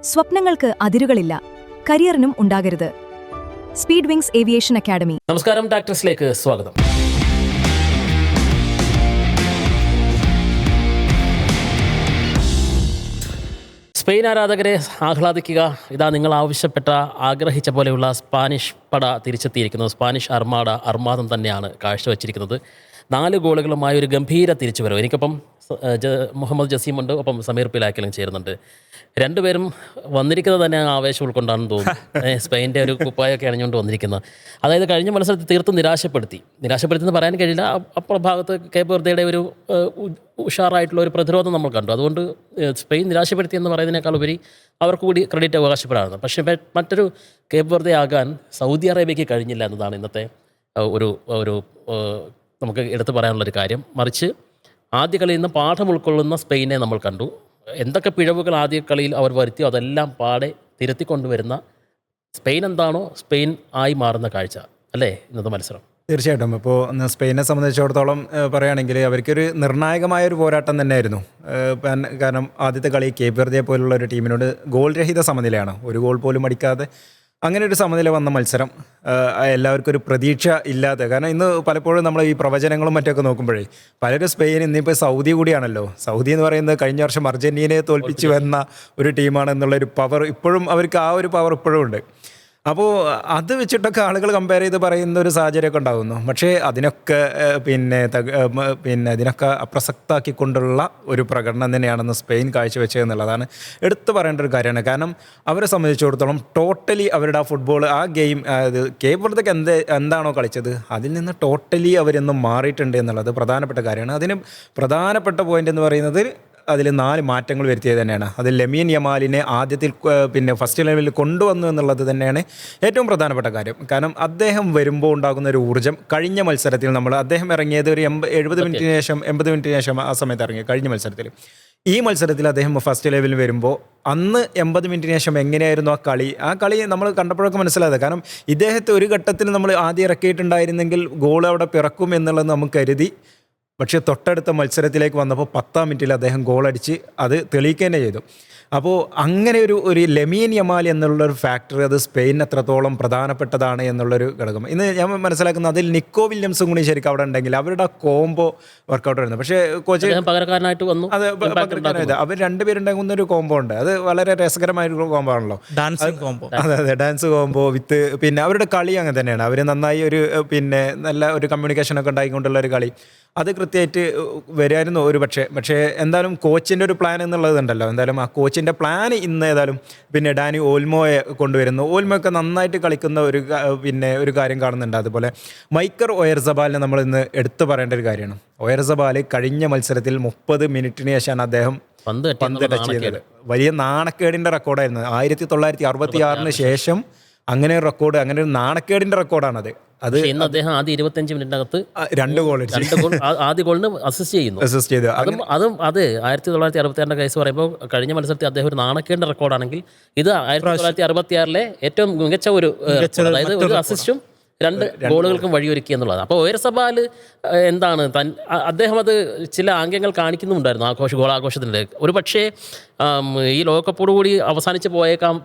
സ്വപ്നങ്ങൾക്ക് അതിരുകളില്ല, കരിയറിനും ഉണ്ടാകരുത്. Speed Wings Aviation Academy. നമസ്കാരം, ടാക്ടേഴ്സിലേക്ക് സ്വാഗതം. സ്പെയിൻ ആരാധകരെ ആഹ്ലാദിക്കുക. ഇതാ നിങ്ങൾ ആഗ്രഹിച്ച പോലെയുള്ള സ്പാനിഷ് പട തിരിച്ചെത്തിയിരിക്കുന്നത്. സ്പാനിഷ് അർമാദം തന്നെയാണ് കാഴ്ചവെച്ചിരിക്കുന്നത്. 4 ഗോളുകളുമായ ഒരു ഗംഭീര തിരിച്ചുവരവ്. എനിക്കൊപ്പം മുഹമ്മദ് ജസീമുണ്ട്, ഒപ്പം സമീർ പിലാക്കലും ചേരുന്നുണ്ട്. രണ്ടുപേരും വന്നിരിക്കുന്നത് തന്നെ ആവേശം ഉൾക്കൊണ്ടാണെന്ന് തോന്നുന്നു. സ്പെയിൻ്റെ ഒരു കുപ്പായൊക്കെ അണിഞ്ഞുകൊണ്ട് വന്നിരിക്കുന്നത്. അതായത് കഴിഞ്ഞ മത്സരത്തിൽ തീർത്തും നിരാശപ്പെടുത്തിയെന്ന് പറയാൻ കഴിയില്ല. അപ്പുറ ഭാഗത്ത് കേപ്പ് വെർദയുടെ ഒരു ഉഷാറായിട്ടുള്ള ഒരു പ്രതിരോധം നമ്മൾ കണ്ടു. അതുകൊണ്ട് സ്പെയിൻ നിരാശപ്പെടുത്തി എന്ന് പറയുന്നതിനേക്കാൾ ഉപരി അവർക്ക് കൂടി ക്രെഡിറ്റ് അവകാശപ്പെടാറുണ്ട്. പക്ഷേ മറ്റൊരു കേപ്പ് വെർദെ ആകാൻ സൗദി അറേബ്യയ്ക്ക് കഴിഞ്ഞില്ല എന്നതാണ് ഇന്നത്തെ ഒരു നമുക്ക് എടുത്തു പറയാനുള്ളൊരു കാര്യം. മറിച്ച് ആദ്യ കളിയിൽ നിന്ന് പാഠം ഉൾക്കൊള്ളുന്ന സ്പെയിനെ നമ്മൾ കണ്ടു. എന്തൊക്കെ പിഴവുകൾ ആദ്യ കളിയിൽ അവർ വരുത്തിയോ അതെല്ലാം പാടെ തിരുത്തിക്കൊണ്ടുവരുന്ന സ്പെയിൻ എന്താണോ സ്പെയിൻ ആയി മാറുന്ന കാഴ്ച അല്ലേ ഇന്നത്തെ മത്സരം? തീർച്ചയായിട്ടും. ഇപ്പോൾ സ്പെയിനെ സംബന്ധിച്ചിടത്തോളം പറയുകയാണെങ്കിൽ അവർക്കൊരു നിർണായകമായൊരു പോരാട്ടം തന്നെയായിരുന്നു. കാരണം ആദ്യത്തെ കളി കേപ്പ് വെർദെ പോലുള്ള ഒരു ടീമിനോട് ഗോൾ രഹിത സമനിലയാണ്, ഒരു ഗോൾ പോലും അടിക്കാതെ അങ്ങനെ ഒരു സമനില വന്ന മത്സരം എല്ലാവർക്കും ഒരു പ്രതീക്ഷ ഇല്ലാതെ. കാരണം ഇന്ന് പലപ്പോഴും നമ്മൾ ഈ പ്രവചനങ്ങളും മറ്റൊക്കെ നോക്കുമ്പോഴേ പലരും സ്പെയിൻ ഇന്നിപ്പോൾ സൗദി കൂടിയാണല്ലോ. സൗദി എന്ന് പറയുന്നത് കഴിഞ്ഞ വർഷം അർജൻറ്റീനയെ തോൽപ്പിച്ച് വന്ന ഒരു ടീമാണ് എന്നുള്ളൊരു പവർ ഇപ്പോഴും അവർക്ക്, ആ ഒരു പവർ ഇപ്പോഴും ഉണ്ട്. അപ്പോൾ അത് വെച്ചിട്ടൊക്കെ ആളുകൾ കമ്പയർ ചെയ്ത് പറയുന്ന ഒരു സാഹചര്യമൊക്കെ ഉണ്ടാകുന്നു. പക്ഷേ അതിനൊക്കെ ഇതിനൊക്കെ അപ്രസക്താക്കിക്കൊണ്ടുള്ള ഒരു പ്രകടനം തന്നെയാണെന്ന് സ്പെയിൻ കാഴ്ചവെച്ചതെന്നുള്ളതാണ് എടുത്തു പറയേണ്ട ഒരു കാര്യമാണ്. കാരണം അവരെ സംബന്ധിച്ചിടത്തോളം ടോട്ടലി അവരുടെ ആ ഫുട്ബോൾ, ആ ഗെയിം, കേപ്പ് വെർദെക്ക് എന്താണോ കളിച്ചത് അതിൽ നിന്ന് ടോട്ടലി അവരെന്നും മാറിയിട്ടുണ്ട് എന്നുള്ളത് പ്രധാനപ്പെട്ട കാര്യമാണ്. അതിന് പ്രധാനപ്പെട്ട പോയിന്റ് എന്ന് പറയുന്നത് അതിൽ 4 മാറ്റങ്ങൾ വരുത്തിയത് തന്നെയാണ്. അതിൽ ലമീൻ യമാലിനെ ആദ്യത്തിൽ ഫസ്റ്റ് ലെവലിൽ കൊണ്ടുവന്നു എന്നുള്ളത് തന്നെയാണ് ഏറ്റവും പ്രധാനപ്പെട്ട കാര്യം. കാരണം അദ്ദേഹം വരുമ്പോൾ ഉണ്ടാകുന്ന ഒരു ഊർജ്ജം കഴിഞ്ഞ മത്സരത്തിൽ അദ്ദേഹം ഇറങ്ങിയത് ഒരു 80 മിനിറ്റിന് ശേഷം ആ സമയത്ത് ഇറങ്ങി കഴിഞ്ഞ മത്സരത്തിൽ. ഈ മത്സരത്തിൽ അദ്ദേഹം ഫസ്റ്റ് ലെവലിൽ വരുമ്പോൾ അന്ന് 80 മിനിറ്റിന് ശേഷം എങ്ങനെയായിരുന്നു ആ കളി നമ്മൾ കണ്ടപ്പോഴൊക്കെ മനസ്സിലായത്. കാരണം ഇദ്ദേഹത്തെ ഒരു ഘട്ടത്തിൽ നമ്മൾ ആദ്യം ഇറക്കിയിട്ടുണ്ടായിരുന്നെങ്കിൽ ഗോൾ അവിടെ പിറക്കും എന്നുള്ളത് നമുക്ക് കരുതി. പക്ഷേ തൊട്ടടുത്ത മത്സരത്തിലേക്ക് വന്നപ്പോൾ 10-ാം മിനിറ്റിൽ അദ്ദേഹം ഗോളടിച്ച് അത് തെളിയിക്കുക തന്നെ ചെയ്തു. അപ്പോൾ അങ്ങനെ ഒരു ലമീൻ യമാൽ എന്നുള്ളൊരു ഫാക്ടർ അത് സ്പെയിൻ എത്രത്തോളം പ്രധാനപ്പെട്ടതാണ് എന്നുള്ളൊരു ഘടകം ഇന്ന് ഞാൻ മനസ്സിലാക്കുന്നത്. അതിൽ നിക്കോ വില്യംസും കൂടി ശരിക്കും അവിടെ ഉണ്ടെങ്കിൽ അവരുടെ ആ കോംബോ വർക്കൗട്ട് വരുന്നത്. പക്ഷേ കോച്ച് പകരക്കാരനായിട്ട് വന്നു. അത് പകരക്കാരനായത് അവർ രണ്ടുപേരുണ്ടാകുന്ന ഒരു കോംബോ ഉണ്ട്. അത് വളരെ രസകരമായൊരു കോംബോ ആണല്ലോ. അതെ, ഡാൻസ് കോംബോ വിത്ത് അവരുടെ കളി അങ്ങനെ തന്നെയാണ്. അവർ നന്നായി നല്ല ഒരു കമ്മ്യൂണിക്കേഷനൊക്കെ ഉണ്ടായിക്കൊണ്ടുള്ള ഒരു കളി അത് കൃത്യമായിട്ട് വരുമായിരുന്നു പക്ഷേ എന്തായാലും കോച്ചിൻ്റെ ഒരു പ്ലാൻ എന്നുള്ളതുണ്ടല്ലോ. എന്തായാലും ആ കോച്ചിൻ്റെ പ്ലാൻ ഇന്ന് ഏതായാലും ഡാനി ഓൽമോയെ കൊണ്ടുവരുന്നു. ഓൽമോയൊക്കെ നന്നായിട്ട് കളിക്കുന്ന ഒരു കാര്യം കാണുന്നുണ്ട്. അതുപോലെ മൈക്കർ ഒയർസബാലിനെ നമ്മൾ ഇന്ന് എടുത്തു പറയേണ്ട ഒരു കാര്യമാണ്. ഒയർസബാൽ കഴിഞ്ഞ മത്സരത്തിൽ 30 മിനിറ്റിന് ശേഷമാണ് അദ്ദേഹം പന്ത് ടച്ച് ചെയ്തത്. വലിയ നാണക്കേടിൻ്റെ റെക്കോർഡായിരുന്നു. 1966 ശേഷം അങ്ങനെ ഒരു റെക്കോർഡ്, അങ്ങനെ ഒരു നാണക്കേടിൻ്റെ റെക്കോർഡാണത്. ഇന്ന് അദ്ദേഹം ആദ്യ 25 മിനിറ്റിനകത്ത് 2 ഗോൾ ആദ്യ ഗോളിന് അസിസ്റ്റ് ചെയ്തു. അതും 1966 കേസ് പറയുമ്പോൾ കഴിഞ്ഞ മത്സരത്തിൽ അദ്ദേഹം ഒരു നാണക്കേണ്ട റെക്കോർഡാണെങ്കിൽ ഇത് 1966 ഏറ്റവും മികച്ച അതായത് ഒരു അസിസ്റ്റും 2 ഗോളുകൾക്കും വഴിയൊരുക്കി എന്നുള്ളതാണ്. അപ്പോൾ ഒയർസബാൽ എന്താണ് അദ്ദേഹം അത് ചില ആംഗ്യങ്ങൾ കാണിക്കുന്നുണ്ടായിരുന്നു ഗോളാഘോഷത്തിൻ്റെ. ഒരു പക്ഷേ ഈ ലോകകപ്പോടുകൂടി അവസാനിച്ച് പോയേക്കാം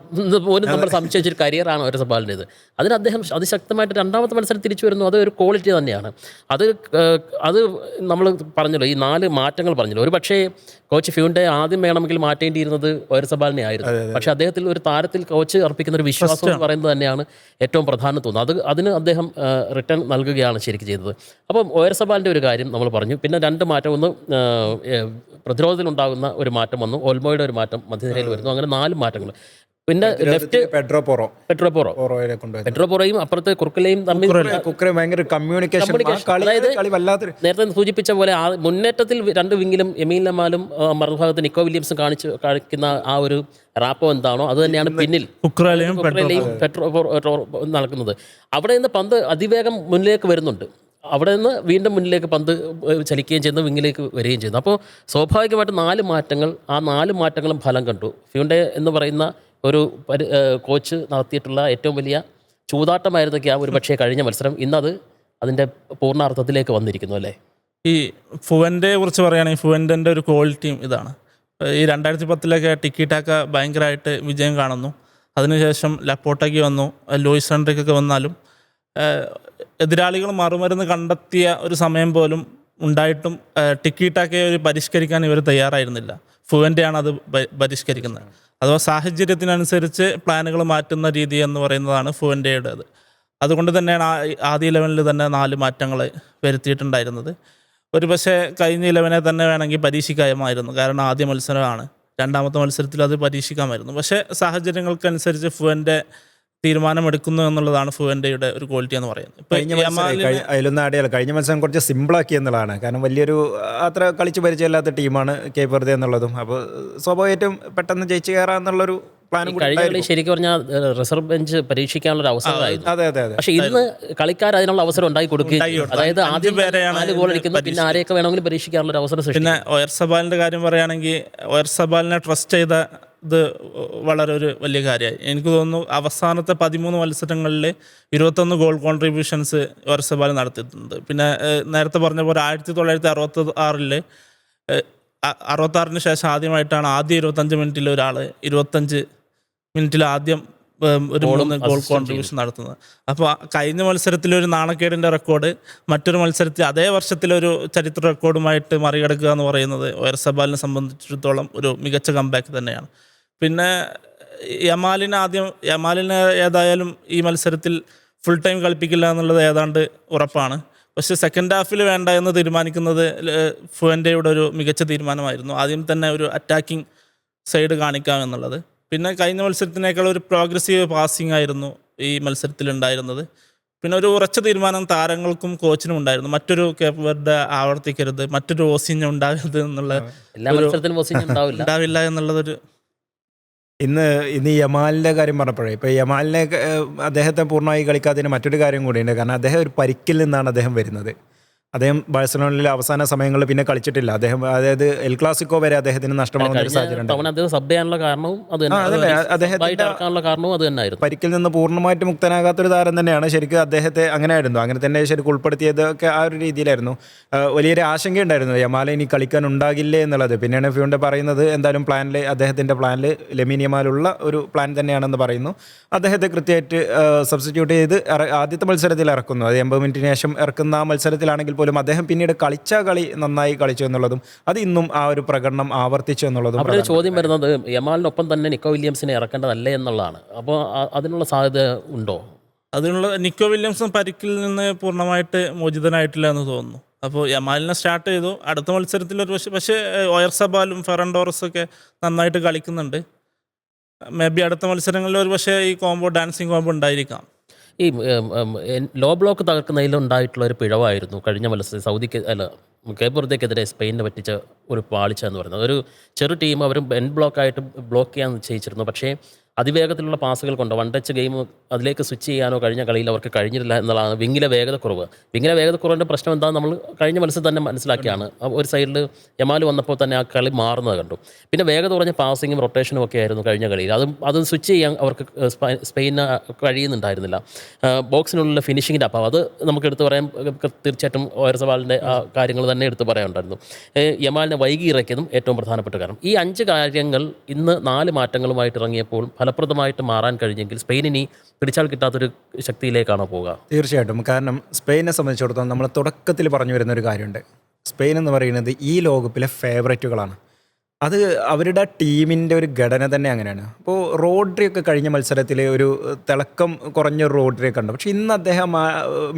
പോലും നമ്മൾ സംശയിച്ചൊരു കരിയറാണ് ഒയർസബാലിൻ്റേത്. അതിന് അദ്ദേഹം അതിശക്തമായിട്ട് 2ാമത്തെ മത്സരം തിരിച്ചു വരുന്നു. അത് ഒരു ക്വാളിറ്റി തന്നെയാണ്. അത് നമ്മൾ പറഞ്ഞല്ലോ, ഈ 4 മാറ്റങ്ങൾ പറഞ്ഞല്ലോ. ഒരു പക്ഷേ കോച്ച് ഫ്യൂണ്ടെ ആദ്യം വേണമെങ്കിൽ മാറ്റേണ്ടിയിരുന്നത് ഒയർസബാലിനെ ആയിരുന്നു. പക്ഷേ അദ്ദേഹത്തിൽ ഒരു താരത്തിൽ കോച്ച് അർപ്പിക്കുന്ന ഒരു വിശ്വാസം എന്ന് പറയുന്നത് തന്നെയാണ് ഏറ്റവും പ്രധാനം തോന്നുന്നത്. അതിന് അദ്ദേഹം റിട്ടേൺ നൽകുകയാണ് ശരിക്കും ചെയ്തത്. അപ്പം ഒയർസബാലിൻ്റെ ഒരു കാര്യം നമ്മൾ പറഞ്ഞു. പിന്നെ 2 മാറ്റം, ഒന്ന് പ്രതിരോധത്തിലുണ്ടാകുന്ന ഒരു മാറ്റം വന്നു, ഓൽമോയുടെ ഒരു മാറ്റം മധ്യനിരയിൽ വരുന്നു. അങ്ങനെ 4 മാറ്റങ്ങൾ. പിന്നെ ലെഫ്റ്റ് പെഡ്രോ പോറോയും അപ്പുറത്ത് കുർക്കലയും തമ്മിൽ നേരത്തെ സൂചിപ്പിച്ച പോലെ മുന്നേറ്റത്തിൽ 2 വിങ്ങിലും എമീൻ ലമാലും മറുഭാഗത്ത് നിക്കോ വില്യംസും കാണിക്കുന്ന ആ ഒരു റാപ്പോ എന്താണോ അത് തന്നെയാണ് പിന്നിൽ കുക്രലയും പെട്രോ നടക്കുന്നത്. അവിടെ നിന്ന് പന്ത് അതിവേഗം മുന്നിലേക്ക് വരുന്നുണ്ട്. അവിടെ നിന്ന് വീണ്ടും മുന്നിലേക്ക് പന്ത് ചലിക്കുകയും ചെയ്യുന്നു, വിങ്ങിലേക്ക് വരികയും ചെയ്യുന്നു. അപ്പോൾ സ്വാഭാവികമായിട്ട് 4 മാറ്റങ്ങൾ, ആ 4 മാറ്റങ്ങളും ഫലം കണ്ടു. ഫ്യൂണ്ടെ എന്ന് പറയുന്ന ഒരു കോച്ച് നടത്തിയിട്ടുള്ള ഏറ്റവും വലിയ ചൂതാട്ടമായിരുന്നൊക്കെ ഒരു പക്ഷേ കഴിഞ്ഞ മത്സരം. ഇന്നത് അതിൻ്റെ പൂർണ്ണാർത്ഥത്തിലേക്ക് വന്നിരിക്കുന്നു അല്ലേ? ഈ ഫുവൻ്റെ കുറിച്ച് പറയുകയാണെങ്കിൽ ഫുവൻ്റെ ഒരു ക്വാളിറ്റിയും ഇതാണ്. ഈ 2010 ടിക്കി ടാക്ക ഭയങ്കരമായിട്ട് വിജയം കാണുന്നു. അതിനുശേഷം ലപ്പോട്ടയ്ക്ക് വന്നു, ലൂയിസ് ഹെൻറിക്കൊക്കെ വന്നാലും എതിരാളികൾ മറുമരുന്ന് കണ്ടെത്തിയ ഒരു സമയം പോലും ഉണ്ടായിട്ടും ടിക്കി ടാക്കയെ ഒരു പരിഷ്കരിക്കാൻ ഇവർ തയ്യാറായിരുന്നില്ല. ഫുവൻ്റെയാണ് അത് പരിഷ്കരിക്കുന്നത്. അഥവാ സാഹചര്യത്തിനനുസരിച്ച് പ്ലാനുകൾ മാറ്റുന്ന രീതി എന്ന് പറയുന്നതാണ് ഫുവൻ്റെയുടേത്. അതുകൊണ്ട് തന്നെയാണ് ആദ്യ 11-ൽ തന്നെ 4 മാറ്റങ്ങൾ വരുത്തിയിട്ടുണ്ടായിരുന്നത്. ഒരു പക്ഷേ കഴിഞ്ഞ 11-നെ തന്നെ വേണമെങ്കിൽ പരീക്ഷിക്കാമായിരുന്നു. കാരണം ആദ്യ മത്സരമാണ്. രണ്ടാമത്തെ മത്സരത്തിൽ അത് പരീക്ഷിക്കാമായിരുന്നു. പക്ഷേ സാഹചര്യങ്ങൾക്കനുസരിച്ച് ഫുവൻ്റെ തീരുമാനമെടുക്കുന്നു എന്നുള്ളതാണ് ഫുവൻ്റെയുടെ ഒരു ക്വാളിറ്റി എന്ന് പറയുന്നത്. അതിലൊന്നും ആടിയല്ല, കഴിഞ്ഞ മത്സരം കുറച്ച് സിമ്പിളാക്കി എന്നുള്ളതാണ്. കാരണം വലിയൊരു അത്ര കളിച്ച് പരിചയമില്ലാത്ത ടീമാണ് കേപ്പ് വെർദെ എന്നുള്ളതും. അപ്പോൾ സ്വാഭാവികമായിട്ടും പെട്ടെന്ന് ജയിച്ച് കയറാമെന്നുള്ളൊരു പ്ലാനും കഴിഞ്ഞ ശരിക്കും പറഞ്ഞാൽ റിസർവ് ബെഞ്ച് പരീക്ഷിക്കാനുള്ള ഒരു അവസരമായിരുന്നു. അതെ അതെ അതെ. പക്ഷേ ഇന്ന് കളിക്കാർ അതിനുള്ള അവസരം ഉണ്ടാക്കി കൊടുക്കുകയും, അതായത് ആദ്യം 4 ഗോൾ അടിക്കുന്നു, പിന്നെ ആരെയൊക്കെ വേണമെങ്കിലും പരീക്ഷിക്കാനുള്ള ഒരു അവസരം സൃഷ്ടിക്കും. പിന്നെ ഒയർസബാലിൻ്റെ കാര്യം പറയുകയാണെങ്കിൽ ഒയർസബാലിനെ ട്രസ്റ്റ് ചെയ്ത ഇത് വളരെ ഒരു വലിയ കാര്യമായി. എനിക്ക് തോന്നുന്നു അവസാനത്തെ 13 മത്സരങ്ങളിൽ 21 ഗോൾ കോൺട്രിബ്യൂഷൻസ് ഒയർസബാൽ നടത്തിയിട്ടുണ്ട്. പിന്നെ നേരത്തെ പറഞ്ഞ പോലെ 1966 ശേഷം ആദ്യമായിട്ടാണ് ആദ്യ 25 മിനിറ്റിൽ ഒരാൾ 25 മിനിറ്റിൽ ആദ്യം ഒരു 3 ഗോൾ കോൺട്രിബ്യൂഷൻ നടത്തുന്നത്. അപ്പോൾ കഴിഞ്ഞ മത്സരത്തിലൊരു നാണക്കേടിൻ്റെ റെക്കോർഡ് മറ്റൊരു മത്സരത്തിൽ അതേ വർഷത്തിലൊരു ചരിത്ര റെക്കോർഡുമായിട്ട് മറികടക്കുക എന്ന് പറയുന്നത് ഒയർസബാലിനെ സംബന്ധിച്ചിടത്തോളം ഒരു മികച്ച കംബാക്ക് തന്നെയാണ്. പിന്നെ യമാലിനെ ഏതായാലും ഈ മത്സരത്തിൽ ഫുൾ ടൈം കളിപ്പിക്കില്ല എന്നുള്ളത് ഏതാണ്ട് ഉറപ്പാണ്. പക്ഷേ സെക്കൻഡ് ഹാഫിൽ വേണ്ട എന്ന് തീരുമാനിക്കുന്നത് ഫുവൻ്റെയുടെ ഒരു മികച്ച തീരുമാനമായിരുന്നു. ആദ്യം തന്നെ ഒരു അറ്റാക്കിംഗ് സൈഡ് കാണിക്കാം എന്നുള്ളത്. പിന്നെ കഴിഞ്ഞ മത്സരത്തിനേക്കാൾ ഒരു പ്രോഗ്രസീവ് പാസിംഗ് ആയിരുന്നു ഈ മത്സരത്തിൽ ഉണ്ടായിരുന്നത്. പിന്നെ ഒരു ഉറച്ച തീരുമാനം താരങ്ങൾക്കും കോച്ചിനും ഉണ്ടായിരുന്നു. മറ്റൊരു കേപ്പ് വെർദെ ആവർത്തിക്കരുത്, മറ്റൊരു ഓസിഞ്ഞ ഉണ്ടാകരുത് എന്നുള്ള ഉണ്ടാവില്ല എന്നുള്ളതൊരു. ഇന്ന് ഈ യമാലിൻ്റെ കാര്യം പറഞ്ഞപ്പോഴേ, ഇപ്പോൾ യമാലിനെ അദ്ദേഹത്തെ പൂർണ്ണമായി കളിക്കാത്തതിന് മറ്റൊരു കാര്യം കൂടിയുണ്ട്. കാരണം അദ്ദേഹം ഒരു പരിക്കിൽ നിന്നാണ് അദ്ദേഹം വരുന്നത്. അദ്ദേഹം ബാഴ്സലോണയിലെ അവസാന സമയങ്ങളിൽ പിന്നെ കളിച്ചിട്ടില്ല. അദ്ദേഹം അതായത് എൽ ക്ലാസിക്കോ വരെ അദ്ദേഹത്തിന് നഷ്ടമാകുന്ന ഒരു സാഹചര്യം പരിക്കിൽ നിന്ന് പൂർണ്ണമായിട്ട് മുക്തനാകാത്തൊരു താരം തന്നെയാണ്. ശരിക്കും അദ്ദേഹത്തെ അങ്ങനെയായിരുന്നു, അങ്ങനെ തന്നെ ശരിക്കും ഉൾപ്പെടുത്തിയതൊക്കെ ആ ഒരു രീതിയിലായിരുന്നു. വലിയൊരു ആശങ്കയുണ്ടായിരുന്നു യമാൽ ഇനി കളിക്കാൻ ഉണ്ടാകില്ലേ എന്നുള്ളത്. പിന്നെയാണ് ഫ്യൂണ്ടെ പറയുന്നത് എന്തായാലും അദ്ദേഹത്തിൻ്റെ പ്ലാനിൽ ലെമീൻ യമാലുള്ള ഒരു പ്ലാൻ തന്നെയാണെന്ന് പറയുന്നു. അദ്ദേഹത്തെ കൃത്യമായിട്ട് സബ്സ്റ്റിറ്റ്യൂട്ട് ചെയ്ത് ആദ്യത്തെ മത്സരത്തിൽ ഇറക്കുന്നു. അത് 80 മിനിറ്റിന് ശേഷം ഇറക്കുന്ന ആ മത്സരത്തിലാണെങ്കിൽ പോലും അദ്ദേഹം പിന്നീട് കളിച്ച കളി നന്നായി കളിച്ചു എന്നുള്ളതും അത് ഇന്നും ആ ഒരു പ്രകടനം ആവർത്തിച്ചു എന്നുള്ളതും. അവിടെ ഒരു ചോദ്യം വരുന്നത് യമാലിനൊപ്പം തന്നെ നിക്കോ വില്യംസിനെ ഇറക്കേണ്ടതല്ലേ എന്നുള്ളതാണ്. അപ്പോൾ അതിനുള്ള സാധ്യത ഉണ്ടോ? അതിനുള്ള നിക്കോ വില്യംസും പരിക്കിൽ നിന്ന് പൂർണ്ണമായിട്ട് മോചിതനായിട്ടില്ല എന്ന് തോന്നുന്നു. അപ്പോൾ യമാലിനെ സ്റ്റാർട്ട് ചെയ്തു. അടുത്ത മത്സരത്തിൽ ഒരു പക്ഷേ ഒയർസബാലും ഫെറൻ ടോറസൊക്കെ നന്നായിട്ട് കളിക്കുന്നുണ്ട്. മേ ബി അടുത്ത മത്സരങ്ങളിൽ ഒരു പക്ഷേ ഈ ഡാൻസിങ് കോംബോ ഉണ്ടായിരിക്കാം. ഈ ലോ ബ്ലോക്ക് തകർക്കുന്നതിലുണ്ടായിട്ടുള്ള ഒരു പിഴവായിരുന്നു കഴിഞ്ഞ മത്സരം കേപ്പ് വെർദെക്കെതിരെ സ്പെയിനിനെ പറ്റിച്ച ഒരു പാളിച്ച എന്ന് പറയുന്നത്. ഒരു ചെറു ടീം അവർ ബ്ലോക്കായിട്ട് ബ്ലോക്ക് ചെയ്യാൻ നിശ്ചയിച്ചിരുന്നു. പക്ഷേ അതിവേഗത്തിലുള്ള പാസുകൾ കൊണ്ട് വൺ ടച്ച് ഗെയിം അതിലേക്ക് സ്വിച്ച് ചെയ്യാനോ കഴിഞ്ഞ കളിയിൽ അവർക്ക് കഴിഞ്ഞിട്ടില്ല എന്നുള്ളതാണ് വിങ്ങിലെ വേഗതക്കുറവ്. വിങ്ങിലെ വേഗതക്കുറവിൻ്റെ പ്രശ്നം എന്താണെന്ന് നമ്മൾ കഴിഞ്ഞ മത്സരം തന്നെ മനസ്സിലാക്കിയാണ്. ഒരു സൈഡിൽ യമാൽ വന്നപ്പോൾ തന്നെ ആ കളി മാറുന്നത് കണ്ടു. പിന്നെ വേഗത കുറഞ്ഞ പാസിങ്ങും റൊട്ടേഷനും ഒക്കെ ആയിരുന്നു കഴിഞ്ഞ കളിയിൽ. അത് സ്വിച്ച് ചെയ്യാൻ അവർക്ക് സ്പെയിന് കഴിയുന്നുണ്ടായിരുന്നില്ല. ബോക്സിനുള്ള ഫിനിഷിങ്ങിൻ്റെ അഭാവം അത് നമുക്ക് എടുത്തു പറയാൻ തീർച്ചയായിട്ടും ഓയർസബാലിൻ്റെ ആ കാര്യങ്ങൾ തന്നെ എടുത്തു പറയാനുണ്ടായിരുന്നു. യമാലിനെ വൈകി ഇറക്കിയതും ഏറ്റവും പ്രധാനപ്പെട്ട കാരണം. ഈ 5 കാര്യങ്ങൾ ഇന്ന് 4 മാറ്റങ്ങളുമായിട്ട് ഇറങ്ങിയപ്പോൾ ഫലപ്രദമായിട്ട് മാറാൻ കഴിഞ്ഞെങ്കിൽ സ്പെയിനിനി പിടിച്ചാൽ കിട്ടാത്തൊരു ശക്തിയിലേക്കാണോ പോകുക? തീർച്ചയായിട്ടും. കാരണം സ്പെയിനെ സംബന്ധിച്ചിടത്തോളം നമ്മൾ തുടക്കത്തിൽ പറഞ്ഞു വരുന്നൊരു കാര്യമുണ്ട്. സ്പെയിൻ എന്ന് പറയുന്നത് ഈ ലോകകപ്പിലെ ഫേവറേറ്റുകളാണ്. അത് അവരുടെ ടീമിൻ്റെ ഒരു ഘടന തന്നെ അങ്ങനെയാണ്. അപ്പോൾ റോഡ്രിയൊക്കെ കഴിഞ്ഞ മത്സരത്തിൽ ഒരു തിളക്കം കുറഞ്ഞ റോഡ്രിയെ കണ്ടു. പക്ഷേ ഇന്ന് അദ്ദേഹം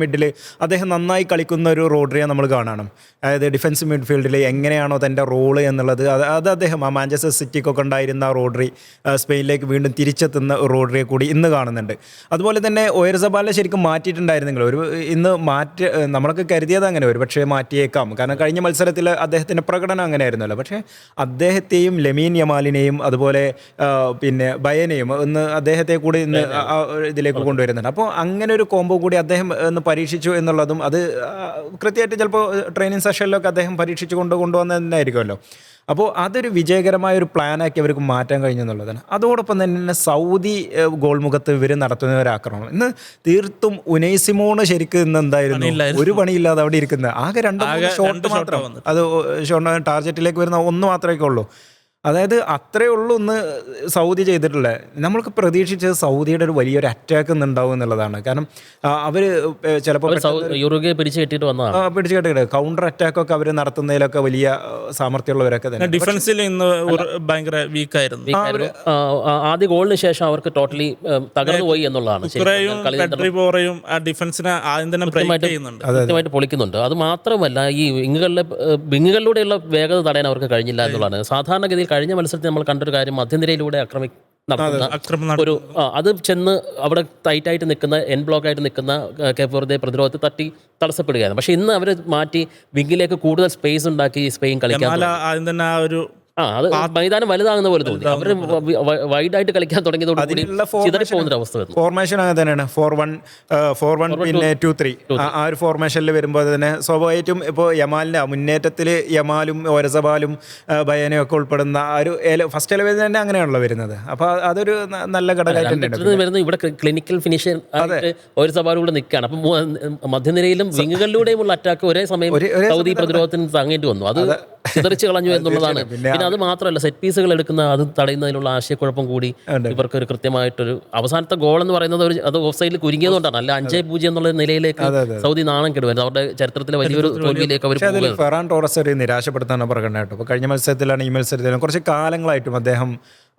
മിഡിൽ അദ്ദേഹം നന്നായി കളിക്കുന്ന ഒരു റോഡ്രിയെ നമ്മൾ കാണണം. അതായത് ഡിഫൻസ് മിഡ്ഫീൽഡിൽ എങ്ങനെയാണോ തൻ്റെ റോള് എന്നുള്ളത് അത് അദ്ദേഹം ആ മാഞ്ചസ്റ്റർ സിറ്റിക്കൊക്കെ ഉണ്ടായിരുന്ന റോഡ്രി സ്പെയിനിലേക്ക് വീണ്ടും തിരിച്ചെത്തുന്ന റോഡ്രിയെ കൂടി ഇന്ന് കാണുന്നുണ്ട്. അതുപോലെ തന്നെ ഒയർസബാലിനെ ശരിക്കും മാറ്റിയിട്ടുണ്ടായിരുന്നെങ്കിൽ ഇന്ന് നമ്മളൊക്കെ കരുതിയത് അങ്ങനെ ഒരു പക്ഷേ മാറ്റിയേക്കാം. കാരണം കഴിഞ്ഞ മത്സരത്തിൽ അദ്ദേഹത്തിൻ്റെ പ്രകടനം അങ്ങനെയായിരുന്നല്ലോ. പക്ഷേ അദ്ദേഹത്തെയും ലെമീൻ യമാലിനെയും അതുപോലെ പിന്നെ ബയനെയും ഒന്ന് അദ്ദേഹത്തെ കൂടി ഇന്ന് ഇതിലേക്ക് കൊണ്ടുവരുന്നുണ്ട്. അപ്പോൾ അങ്ങനെ ഒരു കോംബോ കൂടി അദ്ദേഹം ഒന്ന് പരീക്ഷിച്ചു എന്നുള്ളതും അത് കൃത്യമായിട്ട് ചിലപ്പോൾ ട്രെയിനിങ് സെഷനിലൊക്കെ അദ്ദേഹം പരീക്ഷിച്ചു കൊണ്ടുവന്നത് തന്നെയായിരിക്കുമല്ലോ. അപ്പോൾ അതൊരു വിജയകരമായ ഒരു പ്ലാനാക്കി അവർക്ക് മാറ്റാൻ കഴിഞ്ഞു എന്നുള്ളതാണ്. അതോടൊപ്പം തന്നെ സൗദി ഗോൾമുഖത്ത് ഇവർ നടത്തുന്ന ഒരു ആക്രമണം ഇന്ന് തീർത്തും ഉനൈ സിമോണ് ശരിക്കും ഇന്ന് എന്തായിരുന്നു ഒരു പണിയില്ലാതെ അവിടെ ഇരിക്കുന്നത്. ആകെ 2 ഷോട്ട് മാത്രം, അത് ടാർജറ്റിലേക്ക് വരുന്ന 1 മാത്രമേ ഉള്ളൂ. അതായത് അത്രേ ഉള്ളൂ ഒന്ന് സൗദി ചെയ്തിട്ടുള്ളത്. നമ്മൾക്ക് പ്രതീക്ഷിച്ചത് സൗദിയുടെ ഒരു വലിയൊരു അറ്റാക്ക് ഉണ്ടാവും എന്നുള്ളതാണ്. കാരണം അവർ ചിലപ്പോൾ യുറുഗെ പിടിച്ചു കെട്ടിയിട്ട് വന്നതാണ്. പിടിച്ചു കെട്ടിട്ട് കൗണ്ടർ അറ്റാക്കൊക്കെ അവർ നടത്തുന്നതിലൊക്കെ വലിയ സാമർഥ്യമുള്ളവരൊക്കെ തന്നെ. ഡിഫൻസിൽ ഇന്ന് ഭയങ്കര വീക്കായിരുന്നു. ആദ്യ ഗോളിന് ശേഷം അവർക്ക് ടോട്ടലി തകർന്നു പോയി എന്നുള്ളതാണ്. ബോറയും ആ ഡിഫൻസിനെ ആദ്യം തന്നെ കൃത്യമായിട്ട് പൊളിക്കുന്നുണ്ട്. അത് മാത്രമല്ല ഈ വിങ്ങുകളിലൂടെയുള്ള വേഗത തടയാൻ അവർക്ക് കഴിഞ്ഞില്ല എന്നുള്ളതാണ്. സാധാരണഗതിയിൽ കഴിഞ്ഞ മത്സരത്തിൽ നമ്മൾ കണ്ടൊരു കാര്യം, മധ്യനിരയിലൂടെ നടത്തുന്ന ഒരു അത് ചെന്ന് അവിടെ ടൈറ്റായിട്ട് നിൽക്കുന്ന ബ്ലോക്കായിട്ട് നിൽക്കുന്ന കേപ്പ് വെർദെ പ്രതിരോധത്തെ തട്ടി തടസ്സപ്പെടുകയാണ്. പക്ഷെ ഇന്ന് അവർ മാറ്റി വിങ്ങിലേക്ക് കൂടുതൽ സ്പേസ് ഉണ്ടാക്കി സ്പെയിൻ കളിക്കാൻ ആദ്യം തന്നെ ആ ഒരു അത് മൈതാനം വലുതാകുന്ന പോലെ തോന്നി. അവർ വൈഡായിട്ട് കളിക്കാൻ തുടങ്ങിയതോടുകൂടി ചിതറിപ്പോകുന്ന അവസ്ഥ വന്നു. ഫോർമേഷൻ അങ്ങനെ തന്നെയാണ് 4-1 പിന്നെ 2-3 ആ ഒരു ഫോർമേഷനിൽ വരുമ്പോൾ തന്നെ സ്വാഭാവികമായിട്ടും ഇപ്പോൾ യമാലിൻ്റെ മുന്നേറ്റത്തിൽ യമാലും ഓരസബാലും ബയനയും ഒക്കെ ഉൾപ്പെടുന്ന ആ ഒരു ഫസ്റ്റ് 11 തന്നെ അങ്ങനെയാണല്ലോ വരുന്നത്. അപ്പോൾ അതൊരു നല്ല ഘടകമായിട്ട് വരുന്നത്. ഇവിടെ ക്ലിനിക്കൽ ഫിനിഷർ ഓരസബാലൂടെ നിൽക്കുകയാണ്. അപ്പം മധ്യനിരയിലും വിങ്ങുകളിലൂടെയുമുള്ള അറ്റാക്ക് ഒരേ സമയം സൗദി പ്രതിരോധത്തിന് താങ്ങേണ്ടി വന്നു. അത് ചിതറിച്ച് കളഞ്ഞു എന്നുള്ളതാണ്. പിന്നെ അത് മാത്രമല്ല, സെറ്റ് പീസുകൾ എടുക്കുന്ന അത് തടയുന്നതിനുള്ള ആശയക്കുഴപ്പം കൂടി ഇവർക്ക് ഒരു കൃത്യമായിട്ടൊരു അവസാനത്തെ ഗോൾ എന്ന് പറയുന്നത് അത് ഓഫ് സൈഡിൽ കുരുങ്ങിയതുകൊണ്ടാണ്. അല്ല 5-0 എന്നുള്ള നിലയിലേക്ക് സൗദി നാണം കെടുവരുന്നത്. അവരുടെ ചരിത്രത്തിലെ വലിയൊരു തോൽവിയിലേക്ക് അവർ ഫെറാൻ ടോറസ് ഒരു നിരാശപ്പെടുത്താൻ പ്രകടനം കേട്ടോ. അപ്പോൾ കഴിഞ്ഞ മത്സരത്തിലാണ് ഈ മത്സരത്തിലും കുറച്ച് കാലങ്ങളായിട്ടും അദ്ദേഹം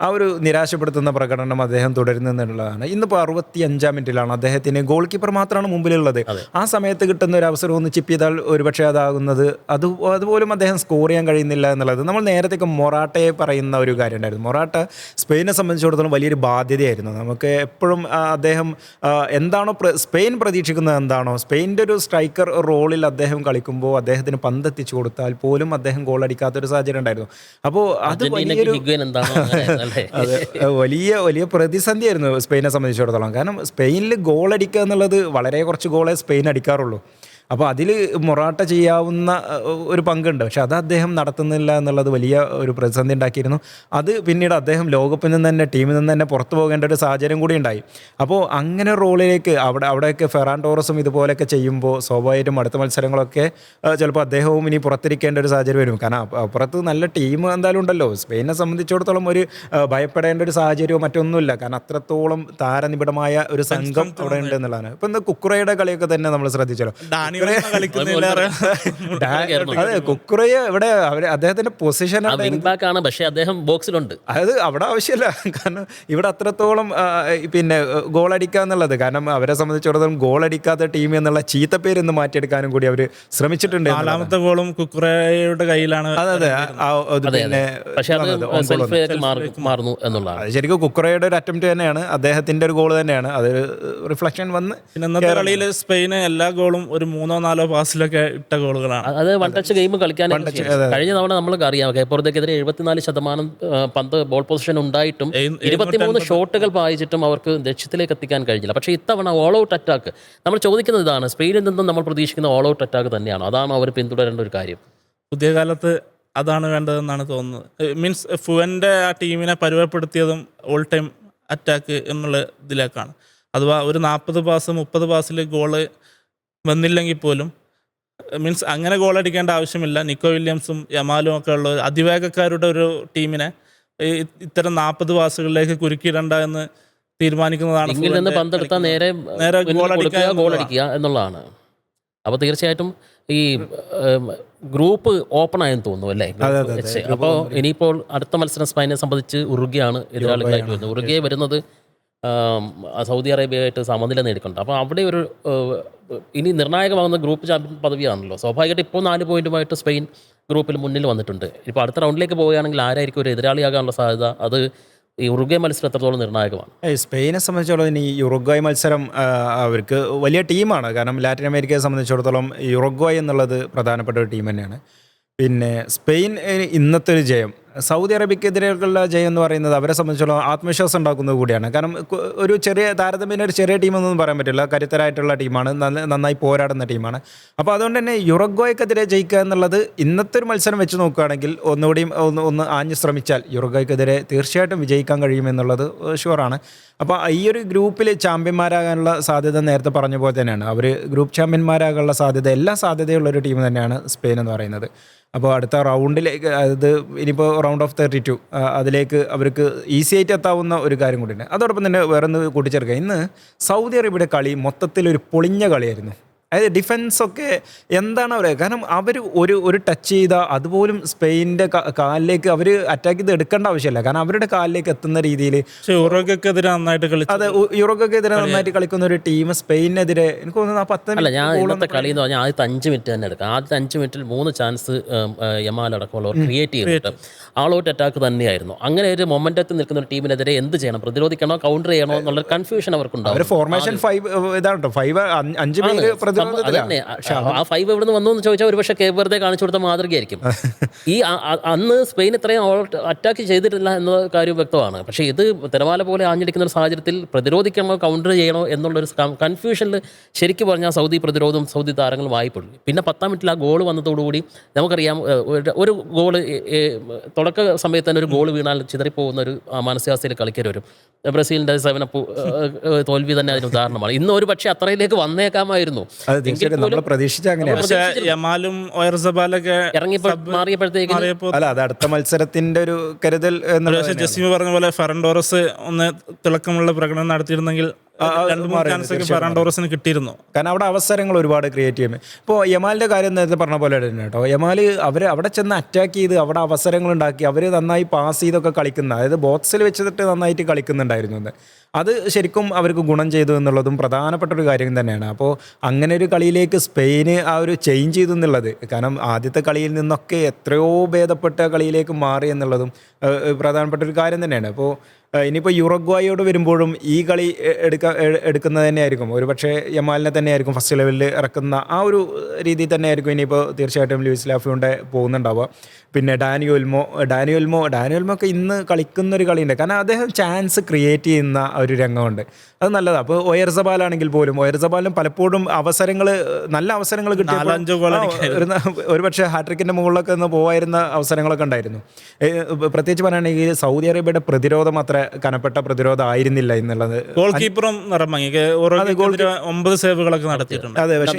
ആ ഒരു നിരാശപ്പെടുത്തുന്ന പ്രകടനം അദ്ദേഹം തുടരുന്നതെന്നുള്ളതാണ്. ഇന്നിപ്പോൾ 65-ാം മിനിറ്റിലാണ് അദ്ദേഹത്തിന് ഗോൾ കീപ്പർ മാത്രമാണ് മുമ്പിലുള്ളത്. ആ സമയത്ത് കിട്ടുന്ന ഒരു അവസരം ഒന്ന് ചിപ്പ് ചെയ്താൽ ഒരുപക്ഷെ അതാകുന്നത് അതുപോലും അദ്ദേഹം സ്കോർ ചെയ്യാൻ കഴിയുന്നില്ല എന്നുള്ളത്. നമ്മൾ നേരത്തേക്ക് മൊറാട്ടയെ പറയുന്ന ഒരു കാര്യം ഉണ്ടായിരുന്നു. മൊറാട്ട സ്പെയിനെ സംബന്ധിച്ചിടത്തോളം വലിയൊരു ബാധ്യതയായിരുന്നു. നമുക്ക് എപ്പോഴും അദ്ദേഹം എന്താണോ സ്പെയിൻ പ്രതീക്ഷിക്കുന്നത് എന്താണോ, സ്പെയിൻ്റെ ഒരു സ്ട്രൈക്കർ റോളിൽ അദ്ദേഹം കളിക്കുമ്പോൾ അദ്ദേഹത്തിന് പന്തെത്തിച്ചു കൊടുത്താൽ പോലും അദ്ദേഹം ഗോൾ അടിക്കാത്തൊരു സാഹചര്യം ഉണ്ടായിരുന്നു. അപ്പോൾ അത് വലിയ പ്രതിസന്ധിയായിരുന്നു സ്പെയിനെ സംബന്ധിച്ചിടത്തോളം. കാരണം സ്പെയിനിൽ ഗോൾ അടിക്കുക എന്നുള്ളത് വളരെ കുറച്ച് ഗോളേ സ്പെയിൻ അടിക്കാറുള്ളൂ. അപ്പോൾ അതിൽ മൊറാട്ട ചെയ്യാവുന്ന ഒരു പങ്കുണ്ട്. പക്ഷെ അത് അദ്ദേഹം നടത്തുന്നില്ല എന്നുള്ളത് വലിയ ഒരു പ്രതിസന്ധി ഉണ്ടാക്കിയിരുന്നു. അത് പിന്നീട് അദ്ദേഹം ലോകകപ്പിൽ നിന്ന് തന്നെ ടീമിൽ നിന്ന് തന്നെ പുറത്തു പോകേണ്ട ഒരു സാഹചര്യം കൂടി ഉണ്ടായി. അപ്പോൾ അങ്ങനെ റോളിലേക്ക് അവിടെയൊക്കെ ഫെറാൻ ടോറസും ഇതുപോലെയൊക്കെ ചെയ്യുമ്പോൾ സ്വാഭാവികമായിട്ടും അടുത്ത മത്സരങ്ങളൊക്കെ ചിലപ്പോൾ അദ്ദേഹവും ഇനി പുറത്തിരിക്കേണ്ട ഒരു സാഹചര്യം വരും. കാരണം അപ്പുറത്ത് നല്ല ടീം എന്തായാലും ഉണ്ടല്ലോ. സ്പെയിനെ സംബന്ധിച്ചിടത്തോളം ഒരു ഭയപ്പെടേണ്ട ഒരു സാഹചര്യമോ മറ്റൊന്നുമില്ല. കാരണം അത്രത്തോളം താരനിബിഡമായ ഒരു സംഘം അവിടെ ഉണ്ട് എന്നുള്ളതാണ്. ഇപ്പം ഇന്ന് കുക്കുറയുടെ കളിയൊക്കെ തന്നെ നമ്മൾ ശ്രദ്ധിച്ചല്ലോ. അതെ, കുക്കുറയ ഇവിടെ അദ്ദേഹത്തിന്റെ പൊസിഷൻ ആണ്, പക്ഷേ അദ്ദേഹം ബോക്സിലുണ്ട്. അത് അവിടെ ആവശ്യമില്ല. കാരണം ഇവിടെ അത്രത്തോളം പിന്നെ ഗോൾ അടിക്കുക എന്നുള്ളത്, കാരണം അവരെ സംബന്ധിച്ചിടത്തോളം ഗോൾ അടിക്കാത്ത ടീം എന്നുള്ള ചീത്തപ്പേര് ഇന്ന് മാറ്റിയെടുക്കാനും കൂടി അവർ ശ്രമിച്ചിട്ടുണ്ട്. നാലാമത്തെ ഗോളും കുക്കുറയുടെ കയ്യിലാണ്. അതെ, പിന്നെ മാറുന്നു എന്നുള്ളതാണ്. ശരിക്കും കുക്കുറയുടെ ഒരു അറ്റംപ്റ്റ് തന്നെയാണ്, അദ്ദേഹത്തിന്റെ ഒരു ഗോൾ തന്നെയാണ്. അത് റിഫ്ലക്ഷൻ വന്ന് ഇന്നത്തെ കളിയിൽ സ്പെയിന് എല്ലാ ഗോളും ഒരു 3-4 പാസിലൊക്കെ ഇട്ട ഗോളുകളാണ്. അത് വൺ ടച്ച് ഗെയിം കളിക്കാൻ കഴിഞ്ഞ തവണ നമ്മൾക്ക് അറിയാം കേപ്പുറത്തേക്കെതിരെ 74% പന്ത് ബോൾ പൊസിഷൻ ഉണ്ടായിട്ടും 23 ഷോട്ടുകൾ പായിച്ചിട്ടും അവർക്ക് ലക്ഷ്യത്തിലേക്ക് എത്തിക്കാൻ കഴിഞ്ഞില്ല. പക്ഷേ ഇത്തവണ ഓൾ ഔട്ട് അറ്റാക്ക് നമ്മൾ ചോദിക്കുന്നത് ഇതാണ്, സ്പെയിനിൽ നിന്നും നമ്മൾ പ്രതീക്ഷിക്കുന്ന ഓൾ ഔട്ട് അറ്റാക്ക് തന്നെയാണ്. അതാണ് അവർ പിന്തുടരേണ്ട ഒരു കാര്യം. പുതിയ കാലത്ത് അതാണ് വേണ്ടതെന്നാണ് തോന്നുന്നത്. മീൻസ് ഫുവൻ്റെ ആ ടീമിനെ പരുവപ്പെടുത്തിയതും ഓൾ ടൈം അറ്റാക്ക് എന്നുള്ള ഇതിലേക്കാണ്. അഥവാ ഒരു 40 പാസ് 30 പാസിൽ ഗോള് വന്നില്ലെങ്കിൽ പോലും മീൻസ് അങ്ങനെ ഗോൾ അടിക്കേണ്ട ആവശ്യമില്ല. നിക്കോ വില്യംസും യമാലും ഒക്കെ ഉള്ള അതിവേഗക്കാരുടെ ഒരു ടീമിനെ ഇത്തരം 40 പാസുകളിലേക്ക് കുരുക്കിയിടണ്ട എന്ന് തീരുമാനിക്കുന്നതാണ്. നിന്ന് പന്തെടുത്താൽ നേരെ ഗോൾ അടിക്കുക എന്നുള്ളതാണ്. അപ്പോൾ തീർച്ചയായിട്ടും ഈ ഗ്രൂപ്പ് ഓപ്പൺ ആയെന്ന് തോന്നുന്നു അല്ലേ? അപ്പോൾ ഇനിയിപ്പോൾ അടുത്ത മത്സരം സ്പെയിനെ സംബന്ധിച്ച് ഉറുഗ്വയാണ് എതിരാളികളായിട്ട് വരുന്നത്. ഉറുഗ്വ വരുന്നത് സൗദി അറേബ്യയായിട്ട് സമനില നേടിക്കൊണ്ട്. അപ്പോൾ അവിടെ ഒരു ഇനി നിർണായകമാകുന്ന ഗ്രൂപ്പ് ചാമ്പ്യൻ പദവിയാണല്ലോ. സ്വാഭാവികമായിട്ട് ഇപ്പോൾ 4 പോയിന്റുമായിട്ട് സ്പെയിൻ ഗ്രൂപ്പിൽ മുന്നിൽ വന്നിട്ടുണ്ട്. ഇപ്പോൾ അടുത്ത റൗണ്ടിലേക്ക് പോവുകയാണെങ്കിൽ ആരായിരിക്കും ഒരു എതിരാളിയാകാനുള്ള സാധ്യത? അത് ഈ ഉറുഗ്വ മത്സരം എത്രത്തോളം നിർണായകമാണ്? സ്പെയിനെ സംബന്ധിച്ചിടത്തോളം ഈ യുറുഗ്വ മത്സരം അവർക്ക് വലിയ ടീമാണ്. കാരണം ലാറ്റിൻ അമേരിക്കയെ സംബന്ധിച്ചിടത്തോളം യുറുഗ്വ എന്നുള്ളത് പ്രധാനപ്പെട്ട ഒരു ടീം തന്നെയാണ്. പിന്നെ സ്പെയിൻ ഇന്നത്തെ ഒരു ജയം സൗദി അറേബ്യക്കെതിരെയുള്ള ജയം എന്ന് പറയുന്നത് അവരെ സംബന്ധിച്ചിടത്തോളം ആത്മവിശ്വാസം ഉണ്ടാക്കുന്നത് കൂടിയാണ്. കാരണം ഒരു താരതമ്യേന ഒരു ചെറിയ ടീമെന്നൊന്നും പറയാൻ പറ്റില്ല. കരുത്തരായിട്ടുള്ള ടീമാണ്, നന്നായി പോരാടുന്ന ടീമാണ്. അപ്പോൾ അതുകൊണ്ട് തന്നെ യുറുഗ്വയ്ക്കെതിരെ ജയിക്കുക എന്നുള്ളത് ഇന്നത്തെ ഒരു മത്സരം വെച്ച് നോക്കുകയാണെങ്കിൽ ഒന്നുകൂടിയും ഒന്ന് ആഞ്ഞ് ശ്രമിച്ചാൽ യുറുഗ്വയ്ക്കെതിരെ തീർച്ചയായിട്ടും വിജയിക്കാൻ കഴിയുമെന്നുള്ളത് ഷുവറാണ്. അപ്പോൾ ഈ ഒരു ഗ്രൂപ്പിൽ ചാമ്പ്യന്മാരാകാനുള്ള സാധ്യത നേരത്തെ പറഞ്ഞ പോലെ തന്നെയാണ്. അവർ ഗ്രൂപ്പ് ചാമ്പ്യന്മാരാകാനുള്ള സാധ്യത, എല്ലാ സാധ്യതയുള്ളൊരു ടീം തന്നെയാണ് സ്പെയിൻ എന്ന് പറയുന്നത്. അപ്പോൾ അടുത്ത റൗണ്ടിലേക്ക്, അത് ഇനിയിപ്പോൾ റൗണ്ട് ഓഫ് 32 അതിലേക്ക് അവർക്ക് ഈസി ആയിട്ട് എത്താവുന്ന ഒരു കാര്യം കൂടിയുണ്ട്. അതോടൊപ്പം തന്നെ വേറെ ഒന്ന് കൂട്ടിച്ചേർക്കുക, ഇന്ന് സൗദി അറേബ്യയുടെ കളി മൊത്തത്തിലൊരു പൊളിഞ്ഞ കളിയായിരുന്നു. അതായത് ഡിഫൻസൊക്കെ എന്താണ് പറയുക, കാരണം അവർ ഒരു ടച്ച് ചെയ്താൽ അതുപോലും സ്പെയിനിൻ്റെ കാലിലേക്ക് അവർ അറ്റാക്ക് ചെയ്ത് എടുക്കേണ്ട ആവശ്യമില്ല, കാരണം അവരുടെ കാലിലേക്ക് എത്തുന്ന രീതിയിൽ. യൂറോക്കെതിരെ നന്നായിട്ട് കളിച്ചു. അതെ, യൂറോക്കെതിരെ നന്നായിട്ട് കളിക്കുന്ന ഒരു ടീം സ്പെയിനെതിരെ എനിക്ക് തോന്നുന്നു ആ 10 അല്ല, ഞാൻ ഇന്നത്തെ കളി എന്ന് പറഞ്ഞാൽ ആദ്യത്തെ 5 മിനിറ്റ് തന്നെ എടുക്കാം. ആദ്യത്തെ 5 മിനിറ്റിൽ 3 ചാൻസ് യമാലടക്കമുള്ളവർ ക്രിയേറ്റ് ചെയ്തിട്ട് ആൾ ഔട്ട് അറ്റാക്ക് തന്നെയായിരുന്നു. അങ്ങനെ ഒരു മൊമെന്റത്തിൽ നിൽക്കുന്ന ഒരു ടീമിനെതിരെ എന്ത് ചെയ്യണം, പ്രതിരോധിക്കണോ കൗണ്ടർ ചെയ്യണോ എന്നുള്ളൊരു കൺഫ്യൂഷൻ അവർക്കുണ്ടാവും. ഫോർമേഷൻ 5 ഇതാണ് 5 പേര് അതന്നെ. ആ 5 എവിടെ നിന്ന് വന്നു എന്ന് ചോദിച്ചാൽ ഒരുപക്ഷെ കേപ്പ് വെറുതെ കാണിച്ചു കൊടുത്ത മാതൃകയായിരിക്കും. ഈ അന്ന് സ്പെയിൻ ഇത്രയും അറ്റാക്ക് ചെയ്തിട്ടില്ല എന്ന കാര്യം വ്യക്തമാണ്. പക്ഷേ ഇത് തിരമാല പോലെ ആഞ്ഞടിക്കുന്ന ഒരു സാഹചര്യത്തിൽ പ്രതിരോധിക്കണോ കൗണ്ടർ ചെയ്യണോ എന്നുള്ളൊരു കൺഫ്യൂഷനിൽ ശരിക്കും പറഞ്ഞാൽ സൗദി പ്രതിരോധവും സൗദി താരങ്ങളും വായ്പുള്ളൂ. പിന്നെ 10-ാം മിനിറ്റിൽ ആ ഗോൾ വന്നതോടുകൂടി നമുക്കറിയാം, ഒരു ഗോള് തുടക്ക സമയത്ത് തന്നെ ഒരു ഗോൾ വീണാൽ ചിതറിപ്പോകുന്ന ഒരു മാനസികാവസ്ഥയിൽ കളിക്കൽ വരും. ബ്രസീലിൻ്റെ 7-അപ്പ് തോൽവി തന്നെ അതിന് ഉദാഹരണമാണ്. ഇന്ന് ഒരു പക്ഷേ അത്രയിലേക്ക് വന്നേക്കാമായിരുന്നു. പക്ഷേ യമാലും ഒയർസബാലൊക്കെ ഇറങ്ങി മാറിയപ്പോഴത്തേക്ക് അല്ല, അത് അടുത്ത മത്സരത്തിന്റെ ഒരു കരുതൽ. ജസീമ പറഞ്ഞ പോലെ ഫെറൻ ടോറസ് ഒന്ന് തിളക്കമുള്ള പ്രകടനം നടത്തിയിരുന്നെങ്കിൽ 2-3 ചാൻസൊക്കെ ഫെറൻ ടോറസിന് കിട്ടിയിരുന്നു. കാരണം അവിടെ അവസരങ്ങൾ ഒരുപാട് ക്രിയേറ്റ് ചെയ്യും. ഇപ്പോൾ യമാലിൻ്റെ കാര്യം നേരത്തെ പറഞ്ഞ പോലെ തന്നെ കേട്ടോ, യമാൽ അവിടെ ചെന്ന് അറ്റാക്ക് ചെയ്ത് അവിടെ അവസരങ്ങൾ ഉണ്ടാക്കി അവർ നന്നായി പാസ് ചെയ്തൊക്കെ കളിക്കുന്ന, അതായത് ബോക്സിൽ വെച്ചിട്ട് നന്നായിട്ട് കളിക്കുന്നുണ്ടായിരുന്നു. അത് ശരിക്കും അവർക്ക് ഗുണം ചെയ്തു എന്നുള്ളതും പ്രധാനപ്പെട്ട ഒരു കാര്യം തന്നെയാണ്. അപ്പോൾ അങ്ങനെ ഒരു കളിയിലേക്ക് സ്പെയിന് ആ ഒരു ചേഞ്ച് ചെയ്തു എന്നുള്ളത്, കാരണം ആദ്യത്തെ കളിയിൽ നിന്നൊക്കെ എത്രയോ ഭേദപ്പെട്ട കളിയിലേക്ക് മാറി എന്നുള്ളതും പ്രധാനപ്പെട്ട ഒരു കാര്യം തന്നെയാണ്. അപ്പോൾ ഇനിയിപ്പോൾ യുറുഗ്വായോട് വരുമ്പോഴും ഈ കളി എടുക്കുന്നത് തന്നെയായിരിക്കും, ഒരു പക്ഷേ യമാലിനെ തന്നെയായിരിക്കും ഫസ്റ്റ് ലെവലിൽ ഇറക്കുന്ന ആ ഒരു രീതിയിൽ തന്നെയായിരിക്കും ഇനിയിപ്പോൾ തീർച്ചയായിട്ടും ലൂയിസ് ലാഫിയോണ്ടെ പോകുന്നുണ്ടാവുക. പിന്നെ ഡാനിയോൽമോ ഒക്കെ ഇന്ന് കളിക്കുന്നൊരു കളിയുണ്ട്, കാരണം അദ്ദേഹം ചാൻസ് ക്രിയേറ്റ് ചെയ്യുന്ന ഒരു രംഗമുണ്ട്, അത് നല്ലതാണ്. അപ്പോൾ ഒയർസബാലാണെങ്കിൽ പോലും ഒയർസബാലും പലപ്പോഴും നല്ല അവസരങ്ങൾ കിട്ടിയ ഒരു പക്ഷേ ഹാട്രിക്കിൻ്റെ മുകളിലൊക്കെ ഒന്ന് പോകായിരുന്ന അവസരങ്ങളൊക്കെ ഉണ്ടായിരുന്നു. പ്രത്യേകിച്ച് പറയുകയാണെങ്കിൽ സൗദി അറേബ്യയുടെ പ്രതിരോധം അത്ര കനപ്പെട്ട പ്രതിരോധം ആയിരുന്നില്ല എന്നുള്ളത്. ഗോൾ കീപ്പറും 9 സേവുകളൊക്കെ നടത്തിയിട്ടുണ്ട്. അതെ, പക്ഷേ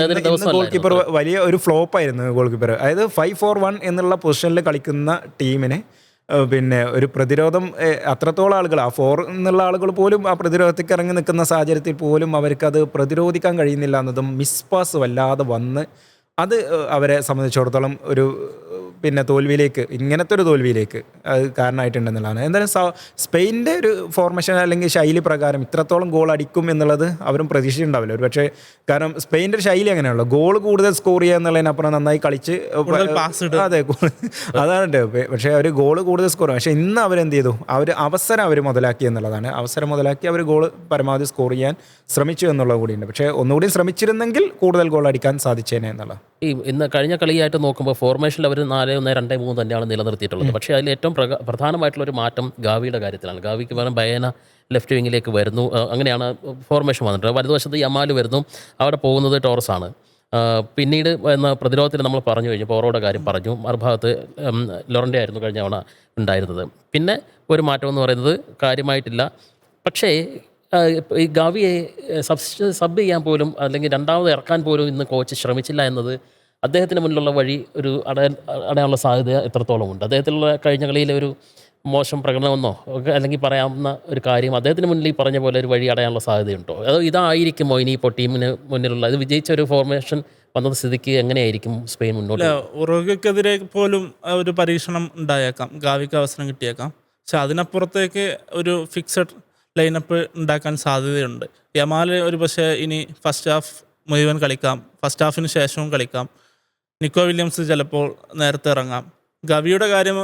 ഗോൾ കീപ്പർ വലിയ ഒരു ഫ്ലോപ്പ് ആയിരുന്നു ഗോൾ കീപ്പർ. അതായത് 5-4-1 എന്നുള്ള പൊസിഷനിൽ കളിക്കുന്ന ടീമിനെ പിന്നെ ഒരു പ്രതിരോധം അത്രത്തോളം ആളുകൾ, ആ 4 എന്നുള്ള ആളുകൾ പോലും ആ പ്രതിരോധത്തേക്ക് ഇറങ്ങി നിൽക്കുന്ന സാഹചര്യത്തിൽ പോലും അവർക്കത് പ്രതിരോധിക്കാൻ കഴിയുന്നില്ല എന്നതും മിസ് പാസ് വല്ലാതെ വന്ന് അത് അവരെ സംബന്ധിച്ചിടത്തോളം ഒരു പിന്നെ തോൽവിയിലേക്ക്, ഇങ്ങനത്തെ ഒരു തോൽവിയിലേക്ക് അത് കാരണമായിട്ടുണ്ടെന്നുള്ളതാണ്. എന്തായാലും സ്പെയിനിൻ്റെ ഒരു ഫോർമേഷൻ അല്ലെങ്കിൽ ശൈലി പ്രകാരം ഇത്രത്തോളം ഗോൾ അടിക്കും എന്നുള്ളത് അവരും പ്രതീക്ഷിച്ചിട്ടുണ്ടാവില്ല ഒരു പക്ഷേ, കാരണം സ്പെയിൻ്റെ ഒരു ശൈലി അങ്ങനെയാണല്ലോ, ഗോൾ കൂടുതൽ സ്കോർ ചെയ്യുക എന്നുള്ളതിനപ്പുറം നന്നായി കളിച്ച് അതെ അതാണ്. പക്ഷേ അവർ ഗോൾ കൂടുതൽ സ്കോർ ചെയ്യും. പക്ഷേ ഇന്ന് അവരെന്ത് ചെയ്തു, അവസരം അവർ മുതലാക്കി എന്നുള്ളതാണ്. അവസരം മുതലാക്കി അവർ ഗോൾ പരമാവധി സ്കോർ ചെയ്യാൻ ശ്രമിച്ചു എന്നുള്ളത് കൂടിയുണ്ട്. പക്ഷേ ഒന്നുകൂടി ശ്രമിച്ചിരുന്നെങ്കിൽ കൂടുതൽ ഗോൾ അടിക്കാൻ സാധിച്ചേനെ എന്നുള്ളത്. ഇന്ന് കഴിഞ്ഞ കളിയായിട്ട് നോക്കുമ്പോൾ ഫോർമേഷനിൽ അവർ 4-1-2-3 തന്നെയാണ് നിലനിർത്തിയിട്ടുള്ളത്. പക്ഷേ അതിൽ ഏറ്റവും പ്രധാനമായിട്ടുള്ളൊരു മാറ്റം ഗാവിയുടെ കാര്യത്തിലാണ്. ഗാവിക്ക് പകരം ബയേന ലെഫ്റ്റ് വിങ്ങിലേക്ക് വരുന്നു. അങ്ങനെയാണ് ഫോർമേഷൻ വന്നിട്ട്. വലതുവശത്ത് യമാൽ വരുന്നു, അവിടെ പോകുന്നത് ടോറസാണ്. പിന്നീട് എന്ന പ്രതിരോധത്തിൽ നമ്മൾ പറഞ്ഞു കഴിഞ്ഞു, പോറോയുടെ കാര്യം പറഞ്ഞു, മറുഭാഗത്ത് ലൊറൻ്റെ ആയിരുന്നു കഴിഞ്ഞ തവണ ഉണ്ടായിരുന്നത്. പിന്നെ ഒരു മാറ്റം എന്ന് പറയുന്നത് കാര്യമായിട്ടില്ല. പക്ഷേ ഈ ഗാവിയെ സബ് ചെയ്യാൻ പോലും അല്ലെങ്കിൽ രണ്ടാമത് ഇറക്കാൻ പോലും ഇന്ന് കോച്ച് ശ്രമിച്ചില്ല എന്നത് അദ്ദേഹത്തിന് മുന്നിലുള്ള വഴി ഒരു അടയാനുള്ള സാധ്യത എത്രത്തോളം ഉണ്ട്. അദ്ദേഹത്തിലുള്ള കഴിഞ്ഞ കളിയിലെ ഒരു മോശം പ്രകടനമെന്നോ അല്ലെങ്കിൽ പറയാവുന്ന ഒരു കാര്യം അദ്ദേഹത്തിന് മുന്നിൽ ഈ പറഞ്ഞ പോലെ ഒരു വഴി അടയാനുള്ള സാധ്യതയുണ്ടോ? അതോ ഇതായിരിക്കുമോ ഇനിയിപ്പോൾ ടീമിന് മുന്നിലുള്ള ഇത് വിജയിച്ച ഒരു ഫോർമേഷൻ വന്ന സ്ഥിതിക്ക് എങ്ങനെയായിരിക്കും സ്പെയിൻ മുന്നോട്ട്? ഉറുഗ്വേക്കെതിരെ പോലും ഒരു പരീക്ഷണം ഉണ്ടായേക്കാം, ഗാവിക്ക് അവസരം കിട്ടിയേക്കാം. പക്ഷെ അതിനപ്പുറത്തേക്ക് ഒരു ഫിക്സഡ് ലൈനപ്പ് ഉണ്ടാക്കാൻ സാധ്യതയുണ്ട്. യമാൽ ഒരു പക്ഷേ ഇനി ഫസ്റ്റ് ഹാഫ് മുഴുവൻ കളിക്കാം, ഫസ്റ്റ് ഹാഫിന് ശേഷവും കളിക്കാം. നിക്കോ വില്യംസ് ചിലപ്പോൾ നേരത്തെ ഇറങ്ങാം. ഗവിയുടെ കാര്യം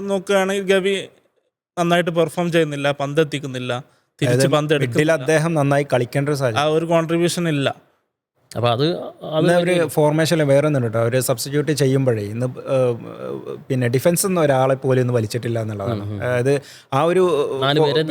നോക്കുകയാണെങ്കിൽ ഗവി നന്നായിട്ട് പെർഫോം ചെയ്യുന്നില്ല, പന്ത് എത്തിക്കുന്നില്ല, തിരിച്ച് പന്ത് എടുക്കില്ല, അദ്ദേഹം നന്നായി കളിക്കേണ്ട ഒരു സാഹചര്യം, ആ ഒരു കോൺട്രിബ്യൂഷൻ ഇല്ല. അപ്പോൾ അത് ഒരു ഫോർമേഷനിൽ വേറെ ഒന്നും കേട്ടോ, അവർ സബ്സ്റ്റിറ്റ്യൂട്ട് ചെയ്യുമ്പോഴേ ഇന്ന് പിന്നെ ഡിഫൻസ് ഒന്നും ഒരാളെ പോലും ഇന്ന് വലിച്ചിട്ടില്ല എന്നുള്ളതാണ്. അതായത് ആ ഒരു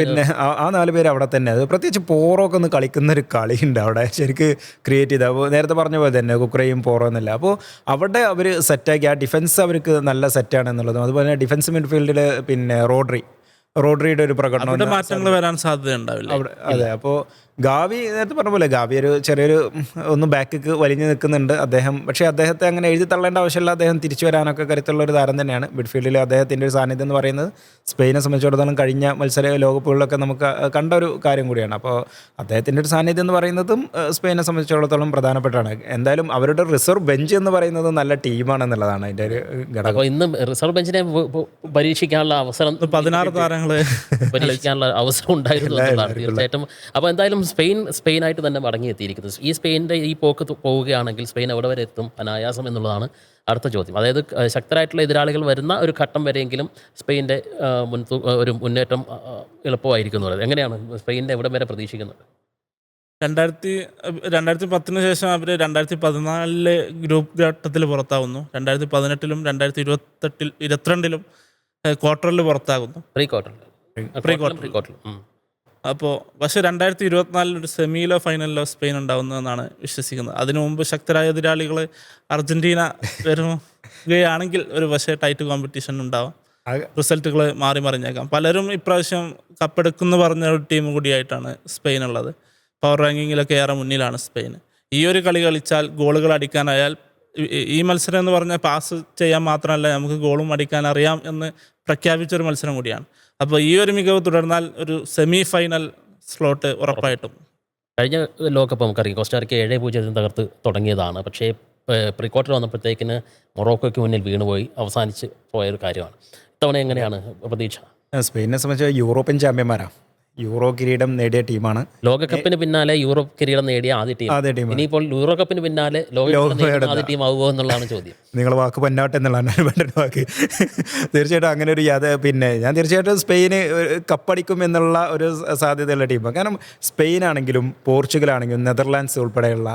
പിന്നെ ആ 4 പേര് അവിടെ തന്നെ, അത് പ്രത്യേകിച്ച് പോറൊക്കെ ഒന്ന് കളിക്കുന്ന ഒരു കളിയുണ്ട് അവിടെ ശരിക്ക് ക്രിയേറ്റ് ചെയ്ത. അപ്പോൾ നേരത്തെ പറഞ്ഞ പോലെ തന്നെ കുക്രയും പോറോ എന്നല്ല, അപ്പോൾ അവിടെ അവർ സെറ്റാക്കി ആ ഡിഫൻസ് അവർക്ക് നല്ല സെറ്റാണ് എന്നുള്ളതും. അതുപോലെ തന്നെ ഡിഫൻസ് മിഡ്ഫീൽഡിൽ പിന്നെ റോഡ്രി റോഡ്രിയുടെ ഒരു പ്രകടനം അവിടെ മാറ്റങ്ങൾ വരാൻ സാധ്യത ഉണ്ടാവില്ല. അവിടെ അതെ. അപ്പോൾ ഗാവി നേരത്തെ പറഞ്ഞ പോലെ ഗാവി ഒരു ചെറിയൊരു ഒന്ന് ബാക്കിക്ക് വലിഞ്ഞു നിൽക്കുന്നുണ്ട് അദ്ദേഹം. പക്ഷേ അദ്ദേഹത്തെ അങ്ങനെ എഴുതി തള്ളേണ്ട ആവശ്യമില്ല. അദ്ദേഹം തിരിച്ചു വരാനൊക്കെ കരുത്തുള്ള ഒരു താരം തന്നെയാണ്. മിഡ്ഫീൽഡിൽ അദ്ദേഹത്തിൻ്റെ ഒരു സാന്നിധ്യം എന്ന് പറയുന്നത് സ്പെയിനെ സംബന്ധിച്ചിടത്തോളം കഴിഞ്ഞ ലോകകപ്പുകളിലൊക്കെ നമുക്ക് കണ്ട ഒരു കാര്യം കൂടിയാണ്. അപ്പോൾ അദ്ദേഹത്തിൻ്റെ ഒരു സാന്നിധ്യം എന്ന് പറയുന്നതും സ്പെയിനെ സംബന്ധിച്ചിടത്തോളം പ്രധാനപ്പെട്ടാണ്. എന്തായാലും അവരുടെ റിസർവ് ബെഞ്ച് എന്ന് പറയുന്നത് നല്ല ടീമാണെന്നുള്ളതാണ് അതിൻ്റെ ഒരു ഘടകം. അപ്പോൾ ഇന്ന് റിസർവ് ബെഞ്ചിനെ പരീക്ഷിക്കാനുള്ള അവസരം 16 താരങ്ങൾ പരീക്ഷിക്കാനുള്ള അവസരം ഉണ്ടായിരുന്നു എന്നുള്ളതാണ് തീർച്ചയായിട്ടും. അപ്പോൾ എന്തായാലും സ്പെയിനായിട്ട് തന്നെ മടങ്ങിയെത്തിയിരിക്കുന്നത്. ഈ സ്പെയിൻ്റെ ഈ പോക്ക് പോവുകയാണെങ്കിൽ സ്പെയിൻ എവിടെ വരെ എത്തും അനായാസം എന്നുള്ളതാണ് അടുത്ത ചോദ്യം. അതായത് ശക്തരായിട്ടുള്ള എതിരാളികൾ വരുന്ന ഒരു ഘട്ടം വരെയെങ്കിലും സ്പെയിൻ്റെ ഒരു മുന്നേറ്റം എളുപ്പമായിരിക്കും എന്ന് പറയുന്നത്. എങ്ങനെയാണ് സ്പെയിൻ്റെ എവിടെ വരെ പ്രതീക്ഷിക്കുന്നത്? 2010 ശേഷം അവർ 2014 ഗ്രൂപ്പ് ഘട്ടത്തിൽ പുറത്താവുന്നു. 2018 2022 ക്വാർട്ടറിൽ പുറത്താകുന്നു. പ്രീ ക്വാർട്ടറിൽ. അപ്പോൾ പക്ഷേ 2024 ഒരു സെമിയിലോ ഫൈനലിലോ സ്പെയിൻ ഉണ്ടാവുന്നതെന്നാണ് വിശ്വസിക്കുന്നത്. അതിനു മുമ്പ് ശക്തരായ എതിരാളികൾ അർജന്റീന വരുകയാണെങ്കിൽ ഒരു പക്ഷേ ടൈറ്റ് കോമ്പറ്റീഷൻ ഉണ്ടാവാം. റിസൾട്ടുകൾ മാറി മറിഞ്ഞേക്കാം. പലരും ഇപ്രാവശ്യം കപ്പെടുക്കുമെന്ന് പറഞ്ഞ ഒരു ടീം കൂടിയായിട്ടാണ് സ്പെയിൻ ഉള്ളത്. പവർ റാങ്കിങ്ങിലൊക്കെ ഏറെ മുന്നിലാണ് സ്പെയിൻ. ഈ ഒരു കളി കളിച്ചാൽ ഗോളുകൾ അടിക്കാനായാൽ ഈ മത്സരം എന്ന് പറഞ്ഞാൽ പാസ് ചെയ്യാൻ മാത്രമല്ല നമുക്ക് ഗോളും അടിക്കാൻ അറിയാം എന്ന് പ്രഖ്യാപിച്ചൊരു മത്സരം കൂടിയാണ്. അപ്പോൾ ഈ ഒരു മികവ് തുടർന്നാൽ ഒരു സെമി ഫൈനൽ സ്ലോട്ട് ഉറപ്പായിട്ടും. കഴിഞ്ഞ ലോകകപ്പ് നമുക്കറിയാം കോസ്റ്റാറിക്ക 7-0 തകർത്ത് തുടങ്ങിയതാണ്. പക്ഷേ പ്രീ ക്വാർട്ടർ വന്നപ്പോഴത്തേക്കിന് മൊറോക്കോയ്ക്ക് മുന്നിൽ വീണുപോയി അവസാനിച്ച് പോയൊരു കാര്യമാണ്. ഇത്തവണ എങ്ങനെയാണ് പ്രതീക്ഷ? സ്പെയിനെ സംബന്ധിച്ച് യൂറോപ്യൻ ചാമ്പ്യന്മാരാണ്. യൂറോ കിരീടം നേടിയ ടീമാണ്. ലോകകപ്പിന് പിന്നാലെ യൂറോപ്പ് കിരീടം നേടിയ ആദ്യ ടീം. ഇനിയിപ്പോൾ യൂറോ കപ്പിന് പിന്നാലെ ലോകകപ്പ് ആദ്യ ടീം ആവുമോ എന്നുള്ളതാണ് ചോദ്യം. നിങ്ങൾ വാക്ക് പൊന്നാട്ടെ എന്നുള്ളതാണ് വേണ്ട വാക്ക്. തീർച്ചയായിട്ടും അങ്ങനെ ഒരു പിന്നെ ഞാൻ തീർച്ചയായിട്ടും സ്പെയിന് കപ്പടിക്കും എന്നുള്ള ഒരു സാധ്യതയുള്ള ടീമാണ്. കാരണം സ്പെയിനാണെങ്കിലും പോർച്ചുഗലാണെങ്കിലും നെതർലാൻഡ്സ് ഉൾപ്പെടെയുള്ള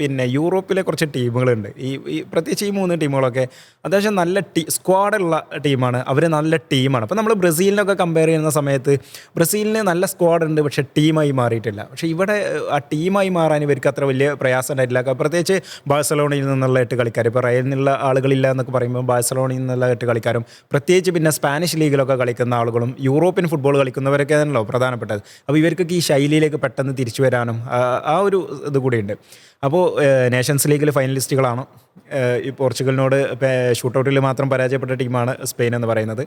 പിന്നെ യൂറോപ്പിലെ കുറച്ച് ടീമുകളുണ്ട്. ഈ പ്രത്യേകിച്ച് ഈ 3 ടീമുകളൊക്കെ അത്യാവശ്യം നല്ല സ്ക്വാഡുള്ള ടീമാണ്. അവർ നല്ല ടീമാണ്. അപ്പോൾ നമ്മൾ ബ്രസീലിനൊക്കെ കമ്പയർ ചെയ്യുന്ന സമയത്ത് ബ്രസീലിന് നല്ല സ്ക്വാഡ് ഉണ്ട്, പക്ഷേ ടീമായി മാറിയിട്ടില്ല. പക്ഷേ ഇവിടെ ആ ടീമായി മാറാൻ ഇവർക്ക് അത്ര വലിയ പ്രയാസം ഉണ്ടായിട്ടില്ല. പ്രത്യേകിച്ച് ബാഴ്സലോണയിൽ നിന്നുള്ള 8 കളിക്കാർ, ഇപ്പോൾ റയലിൽ നിന്നുള്ള ആളുകളില്ല എന്നൊക്കെ പറയുമ്പോൾ ബാഴ്സലോണയിൽ നിന്നുള്ള 8 കളിക്കാരും പ്രത്യേകിച്ച് പിന്നെ സ്പാനിഷ് ലീഗിലൊക്കെ കളിക്കുന്ന ആളുകളും യൂറോപ്യൻ ഫുട്ബോൾ കളിക്കുന്നവരൊക്കെ ആണല്ലോ പ്രധാനപ്പെട്ടത്. അപ്പോൾ ഇവർക്കൊക്കെ ഈ ശൈലിയിലേക്ക് പെട്ടെന്ന് തിരിച്ചു വരാനും ആ ഒരു ഇത് കൂടിയുണ്ട്. അപ്പോൾ നേഷൻസ് ലീഗിൽ ഫൈനലിസ്റ്റുകളാണ്. ഈ പോർച്ചുഗലിനോട് ഷൂട്ടൗട്ടിൽ മാത്രം പരാജയപ്പെട്ട ടീമാണ് സ്പെയിൻ എന്ന് പറയുന്നത്.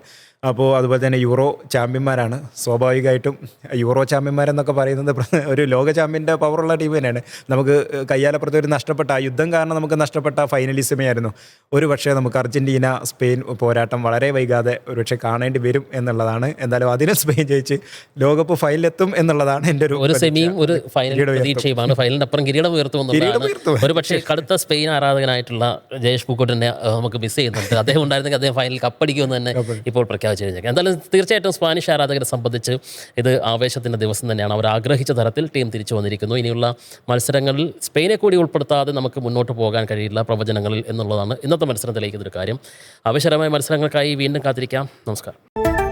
അപ്പോൾ അതുപോലെ തന്നെ യൂറോ ചാമ്പ്യന്മാരാണ്. സ്വാഭാവികമായിട്ടും യൂറോ ചാമ്പ്യന്മാരെന്നൊക്കെ പറയുന്നത് ഒരു ലോക ചാമ്പ്യൻ്റെ പവറുള്ള ടീം തന്നെയാണ്. നമുക്ക് കയ്യാലപ്പുറത്ത് ഒരു നഷ്ടപ്പെട്ട ആ യുദ്ധം കാരണം നമുക്ക് നഷ്ടപ്പെട്ട ഫൈനലിസമേ ആയിരുന്നു. ഒരു പക്ഷേ നമുക്ക് അർജൻറ്റീന സ്പെയിൻ പോരാട്ടം വളരെ വൈകാതെ ഒരുപക്ഷെ കാണേണ്ടി വരും എന്നുള്ളതാണ്. എന്തായാലും അതിന് സ്പെയിൻ ജയിച്ച് ലോകകപ്പ് ഫൈനലെത്തും എന്നുള്ളതാണ് എൻ്റെ ഒരു സെമിയും ഒരു ഫൈനൽ പ്രതീക്ഷയുമാണ്. ഫൈനലിനപ്പുറം കിരീടം ഉയർത്തുമെന്നുള്ളതാണ്. ഒരു പക്ഷേ കടുത്ത സ്പെയിൻ ആരാധകനായിട്ടുള്ള ജയേഷ് പൂക്കോട്ടിനെ നമുക്ക് മിസ് ചെയ്യുന്നുണ്ട്. അദ്ദേഹം ഉണ്ടായിരുന്നെങ്കിൽ അദ്ദേഹം ഫൈനൽ കപ്പടിക്കുമെന്ന് തന്നെ ഇപ്പോൾ പ്രഖ്യാപിച്ചു കഴിഞ്ഞേക്കാം. എന്തായാലും തീർച്ചയായിട്ടും സ്പാനിഷ് ആരാധകരെ സംബന്ധിച്ച് ഇത് ആവേശത്തിൻ്റെ ദിവസം തന്നെയാണ്. അവർ ആഗ്രഹിച്ച തരത്തിൽ ടീം തിരിച്ചു വന്നിരിക്കുന്നു. ഇനിയുള്ള മത്സരങ്ങളിൽ സ്പെയിനെ കൂടി ഉൾപ്പെടുത്താതെ നമുക്ക് മുന്നോട്ട് പോകാൻ കഴിയില്ല പ്രവചനങ്ങളിൽ എന്നുള്ളതാണ് ഇന്നത്തെ മത്സരം തെളിയിക്കുന്നൊരു കാര്യം. ആവശ്യകരമായ മത്സരങ്ങൾക്കായി വീണ്ടും കാത്തിരിക്കാം. നമസ്കാരം.